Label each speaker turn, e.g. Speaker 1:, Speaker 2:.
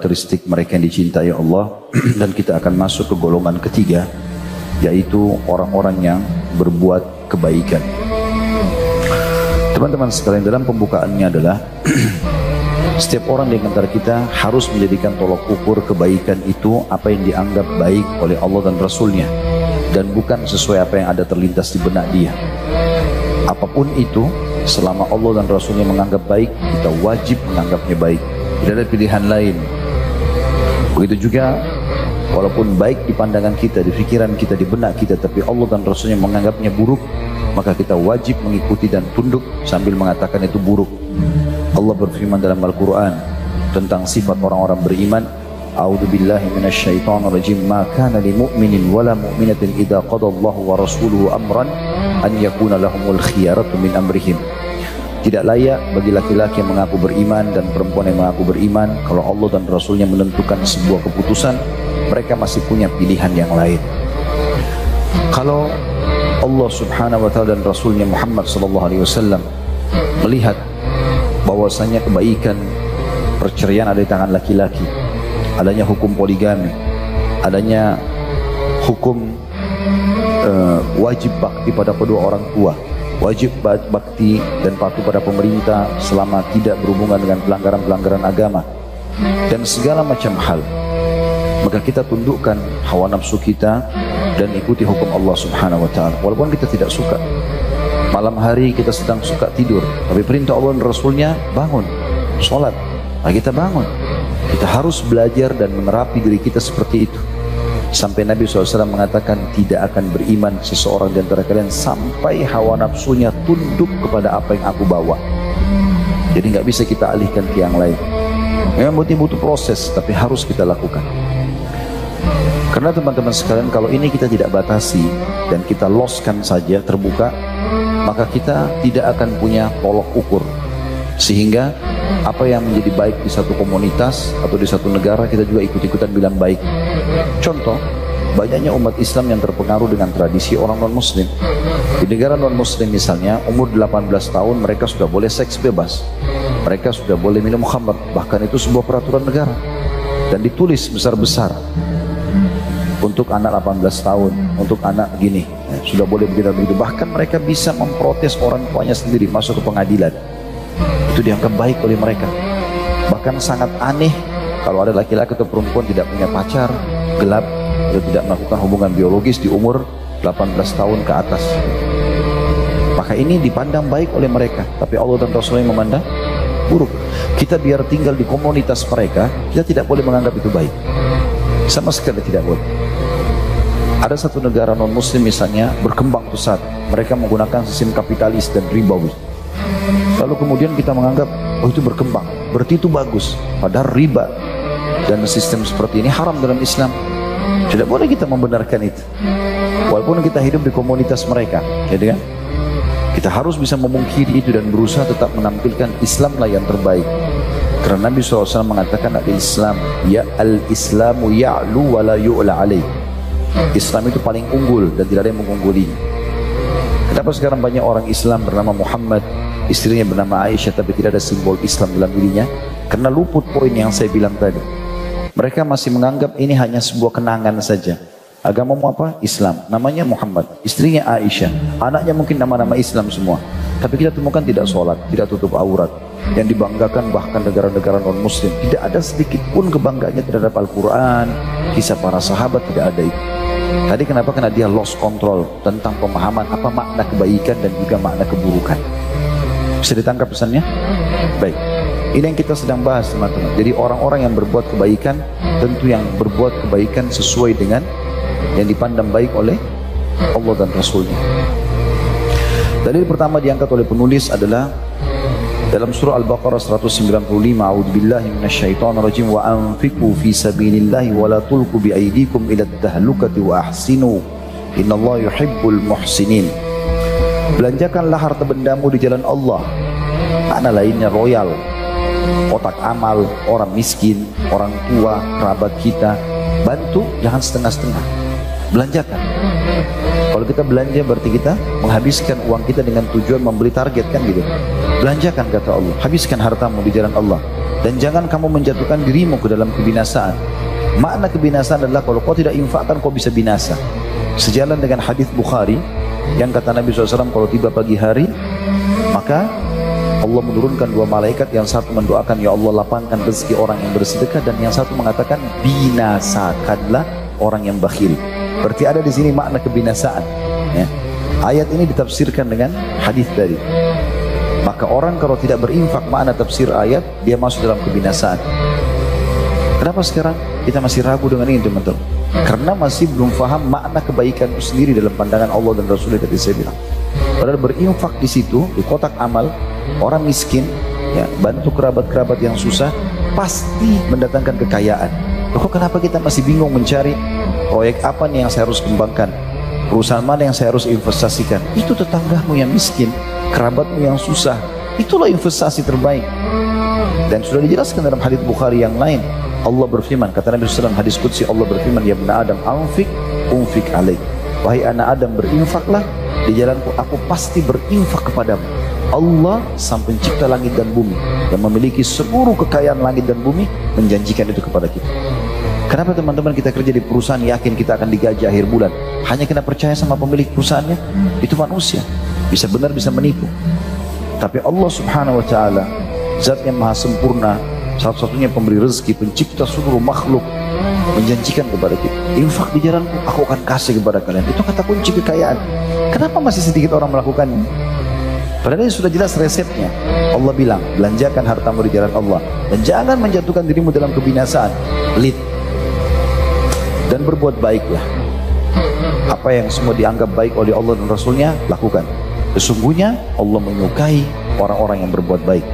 Speaker 1: karakteristik mereka yang dicintai Allah. Dan kita akan masuk ke golongan ketiga, yaitu orang-orang yang berbuat kebaikan. Teman-teman sekalian, dalam pembukaannya adalah setiap orang di antara kita harus menjadikan tolok ukur kebaikan itu apa yang dianggap baik oleh Allah dan Rasulnya, dan bukan sesuai apa yang ada terlintas di benak dia. Apapun itu, selama Allah dan Rasulnya menganggap baik, kita wajib menganggapnya baik. Tidak ada pilihan lain. Begitu juga, walaupun baik di pandangan kita, di pikiran kita, di benak kita, tapi Allah dan Rasulnya menganggapnya buruk, maka kita wajib mengikuti dan tunduk sambil mengatakan itu buruk. Allah berfirman dalam Al-Quran tentang sifat orang-orang beriman, A'udzu billahi minasyaitonir rajim, ma kana lil mu'minin wala mu'minatin idza qada Allahu wa rasuluhu amran an yakuna lahumul khiyaratu min amrihim. Tidak layak bagi laki-laki yang mengaku beriman dan perempuan yang mengaku beriman, kalau Allah dan Rasulnya menentukan sebuah keputusan, mereka masih punya pilihan yang lain. Kalau Allah subhanahu wa ta'ala dan Rasulnya Muhammad sallallahu alaihi wasallam melihat bahwasanya kebaikan perceraian ada di tangan laki-laki, adanya hukum poligami, adanya hukum wajib bakti pada kedua orang tua, wajib bakti dan patuh pada pemerintah selama tidak berhubungan dengan pelanggaran-pelanggaran agama dan segala macam hal, maka kita tundukkan hawa nafsu kita dan ikuti hukum Allah subhanahu wa ta'ala. Walaupun kita tidak suka, malam hari kita sedang suka tidur, tapi perintah Allah dan Rasulnya bangun, sholat, nah kita bangun. Kita harus belajar dan menerapi diri kita seperti itu. Sampai Nabi SAW mengatakan, tidak akan beriman seseorang di antara kalian sampai hawa nafsunya tunduk kepada apa yang aku bawa. Jadi nggak bisa kita alihkan ke yang lain. Memang butuh proses, tapi harus kita lakukan. Karena teman-teman sekalian, kalau ini kita tidak batasi dan kita loskan saja terbuka, maka kita tidak akan punya tolok ukur. Sehingga apa yang menjadi baik di satu komunitas atau di satu negara, kita juga ikut-ikutan bilang baik. Contoh, banyaknya umat Islam yang terpengaruh dengan tradisi orang non-muslim. Di negara non-muslim misalnya, umur 18 tahun mereka sudah boleh seks bebas, mereka sudah boleh minum khamr, bahkan itu sebuah peraturan negara dan ditulis besar-besar. Untuk anak 18 tahun, untuk anak gini, sudah boleh begitu. Bahkan mereka bisa memprotes orang tuanya sendiri, masuk ke pengadilan. Itu dianggap baik oleh mereka. Bahkan sangat aneh kalau ada laki-laki atau perempuan tidak punya pacar, gelap, atau tidak melakukan hubungan biologis di umur 18 tahun ke atas. Maka ini dipandang baik oleh mereka, tapi Allah dan Rasulnya memandang buruk. Kita biar tinggal di komunitas mereka, kita tidak boleh menganggap itu baik. Sama sekali tidak boleh. Ada satu negara non-muslim misalnya berkembang pesat, mereka menggunakan sistem kapitalis dan ribawi. Lalu kemudian kita menganggap, oh itu berkembang, berarti itu bagus. Padahal riba dan sistem seperti ini haram dalam Islam. Tidak boleh kita membenarkan itu. Walaupun kita hidup di komunitas mereka, jadi kan? Kita harus bisa memungkiri itu dan berusaha tetap menampilkan Islamlah yang terbaik. Karena Nabi SAW mengatakan al-Islam, ya al-Islamu ya'lu wa la yu'la alaih. Islam itu paling unggul dan tidak ada yang mengungguli. Kenapa sekarang banyak orang Islam bernama Muhammad, istrinya bernama Aisyah, tapi tidak ada simbol Islam dalam dirinya? Karena luput poin yang saya bilang tadi. Mereka masih menganggap ini hanya sebuah kenangan saja. Agamamu apa? Islam. Namanya Muhammad, istrinya Aisyah, anaknya mungkin nama-nama Islam semua. Tapi kita temukan tidak sholat, tidak tutup aurat. Yang dibanggakan bahkan negara-negara non-muslim, tidak ada sedikit pun kebanggaannya terhadap Al-Quran, kisah para sahabat, tidak ada itu. Tadi kenapa? Karena dia lost control tentang pemahaman apa makna kebaikan dan juga makna keburukan. Bisa ditangkap pesannya? Baik, ini yang kita sedang bahas teman-teman. Jadi orang-orang yang berbuat kebaikan, tentu yang berbuat kebaikan sesuai dengan yang dipandang baik oleh Allah dan Rasulnya. Dalil pertama diangkat oleh penulis adalah dalam surah Al-Baqarah 195, A'udzubillahi minasyaitonirrajim, wa anfiqu fi sabilillahi wa la tulqu bi aydikum ila ad-dahlukati wa ahsinu innallaha yuhibbul muhsinin. Belanjakanlah harta bendamu di jalan Allah. Mana lainnya royal, kotak amal, orang miskin, orang tua, kerabat kita. Bantu, jangan setengah-setengah. Belanjakan. Kalau kita belanja berarti kita menghabiskan uang kita dengan tujuan membeli target, kan gitu. Belanjakan kata Allah, habiskan hartamu di jalan Allah. Dan jangan kamu menjatuhkan dirimu ke dalam kebinasaan. Makna kebinasaan adalah kalau kau tidak infakkan kau bisa binasa. Sejalan dengan hadis Bukhari yang kata Nabi SAW, kalau tiba pagi hari maka Allah menurunkan dua malaikat, yang satu mendoakan ya Allah lapangkan rezeki orang yang bersedekah, dan yang satu mengatakan binasakanlah orang yang bakhil. Berarti ada di sini makna kebinasaan. Ya. Ayat ini ditafsirkan dengan hadis tadi. Maka orang kalau tidak berinfak, makna tafsir ayat, dia masuk dalam kebinasaan. Kenapa sekarang kita masih ragu dengan ini teman-teman? Karena masih belum paham makna kebaikan itu sendiri dalam pandangan Allah dan Rasulnya tadi saya bilang. Padahal berinfak di situ, di kotak amal, orang miskin, ya, bantu kerabat-kerabat yang susah, pasti mendatangkan kekayaan. Kok kenapa kita masih bingung mencari proyek apa nih yang saya harus kembangkan? Perusahaan mana yang saya harus investasikan? Itu tetanggamu yang miskin, kerabatmu yang susah, itulah investasi terbaik. Dan sudah dijelaskan dalam hadis Bukhari yang lain, Allah berfirman, kata Nabi SAW hadis qudsi, Allah berfirman, ya ibn Adam anfik unfik alaik. Wahai anak Adam, berinfaklah di jalanku, aku pasti berinfak kepadamu. Allah sang pencipta langit dan bumi, yang memiliki seluruh kekayaan langit dan bumi, menjanjikan itu kepada kita. Kenapa teman-teman kita kerja di perusahaan yakin kita akan digaji akhir bulan? Hanya kita percaya sama pemilik perusahaannya? Itu manusia, bisa benar bisa menipu. Tapi Allah Subhanahu wa Ta'ala, Zat yang maha sempurna, satu-satunya pemberi rezeki, pencipta seluruh makhluk, menjanjikan kepada kita, infak di jalanku, aku akan kasih kepada kalian. Itu kata kunci kekayaan. Kenapa masih sedikit orang melakukannya? Padahal ini sudah jelas resepnya. Allah bilang, belanjakan hartamu di jalan Allah, dan jangan menjatuhkan dirimu dalam kebinasaan. Lid dan berbuat baiklah. Apa yang semua dianggap baik oleh Allah dan Rasulnya, lakukan. Sesungguhnya Allah menyukai orang-orang yang berbuat baik.